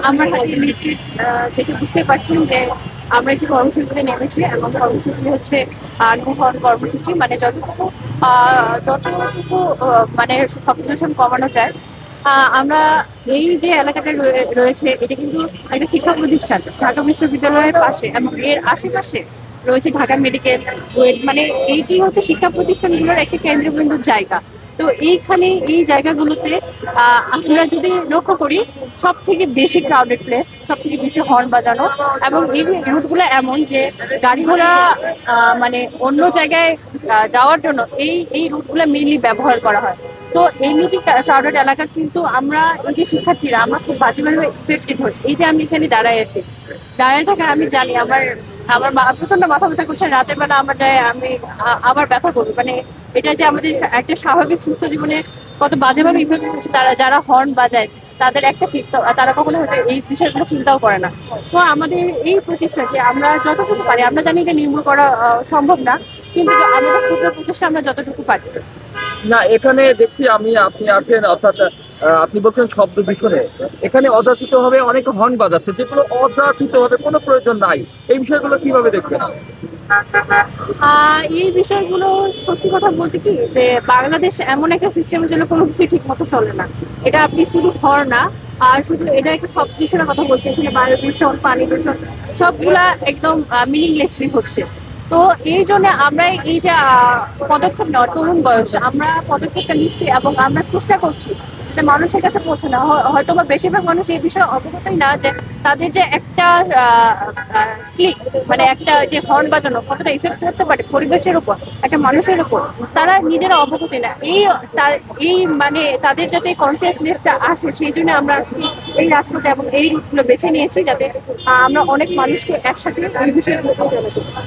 আমার হাতে লিফলেট দেখে বুঝতেই পারছেন যে আমরা একটি কর্মসূচিতে নেমেছি এবং কর্মসূচি হচ্ছে নো হর্ন কর্মসূচি, মানে যতটুকু মানে শব্দ দূষণ কমানো যায়। আমরা এই যে এলাকাটা রয়েছে এটা কিন্তু একটা শিক্ষা প্রতিষ্ঠান, ঢাকা বিশ্ববিদ্যালয়ের পাশে এবং এর আশেপাশে রয়েছে ঢাকা মেডিকেল ওয়েড, মানে এইটি হচ্ছে শিক্ষা প্রতিষ্ঠানগুলোর একটা কেন্দ্রবিন্দুর জায়গা। তো এইখানে এই জায়গাগুলোতে আমরা যদি লক্ষ্য করি, সব থেকে বেশি ক্রাউডেড প্লেস, সব থেকে বেশি হর্ন বাজানো, এবং এই রুটগুলো এমন যে গাড়ি ঘোড়া মানে অন্য জায়গায় যাওয়ার জন্য এই রুটগুলো মেইনলি ব্যবহার করা হয়। তো এমনিতে ক্রাউডেড এলাকা কিন্তু আমরা এই যে শিক্ষার্থীরা আমরা খুব বাজেভাবে ইফেক্টেড হই। এই যে আমি এখানে দাঁড়ায় আছি, দাঁড়ায় থাকা আমি জানি আমার আমার প্রচন্ড মাথা ব্যথা করছে, রাতের বেলা আমরা যাই আমি আবার ব্যথা করবো, মানে এটা যে আমাদের একটা স্বাভাবিক সুস্থ জীবনে কত বাজেভাবে ইফেক্ট করছে। তারা যারা হর্ন বাজায় তাদের একটা ঠিক তারা কখনো হয়তো এই বিষয়গুলো চিন্তাও করে না। তো আমাদের এই প্রচেষ্টা যে আমরা যতটুকু পারি, আমরা জানি এটা নির্মূল করা সম্ভব না, কিন্তু আমাদের ক্ষুদ্র প্রচেষ্টা আমরা যতটুকু পারি। না, এখানে দেখছি আমি আপনি আছেন, অর্থাৎ আপনি বলছেন শব্দ দূষণে এখানে অযাচিত ভাবে অনেক হর্ন বাজাচ্ছে, যেগুলো অযাচিত ভাবে কোনো প্রয়োজন নাই। এই বিষয়গুলো কিভাবে দেখবেন? এই বিষয়গুলো সত্যি কথা বলতে কি যে বাংলাদেশ এমন একটা সিস্টেমের জন্য কোনো কিছু ঠিক মতো চলে না। এটা আপনি শুধু ঘর না, আর শুধু এটা একটা সব দূষণের কথা বলছি, এখানে বায়ু দূষণ, পানি দূষণ সবগুলা একদম মিনিংলেসলি হচ্ছে। তো এই জন্য আমরা এই যে পদক্ষেপ নেওয়ার তরুণ বয়স, আমরা পদক্ষেপটা নিচ্ছি এবং আমরা চেষ্টা করছি যাতে মানুষের কাছে পৌঁছে না। হয়তো বা বেশিরভাগ মানুষ এই বিষয়ে অবগতই না যে তাদের যে একটা ক্লিক, মানে একটা যে হর্ন বাজানো কতটা ইফেক্ট করতে পারে পরিবেশের উপর, একটা মানুষের উপর, তারা নিজেরা অবগতই না। এই মানে তাদের যাতে কনসিয়াসনেসটা আসে, সেই জন্য আমরা আজকে এই রাজপথে এবং এই রুটগুলো বেছে নিয়েছি, যাতে আমরা অনেক মানুষকে একসাথে এই বিষয়গুলো জানাতে পারি।